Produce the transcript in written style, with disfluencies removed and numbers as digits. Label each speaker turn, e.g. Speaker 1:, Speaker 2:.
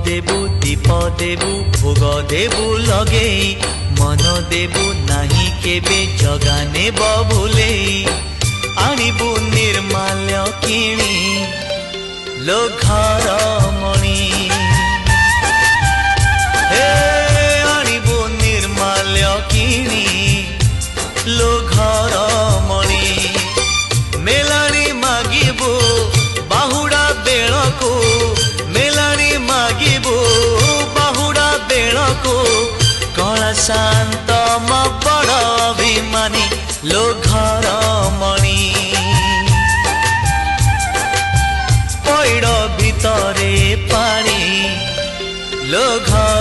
Speaker 1: देबु दीप देबु भोग देबु लगे मन देबु नाही केबे जगाने बभुले आनिबु निर्माल्य किणी लो घर मणि हे आनिबु निर्माल्य किणी लो घर मणि मेलानी मागिबु बाहुड़ा बेलको मेलानी मागिबु बाहुड़ा बेलको कला शांत म बड़ अभिमानी लो घर मणि पैड़ भितरे पानी लो घर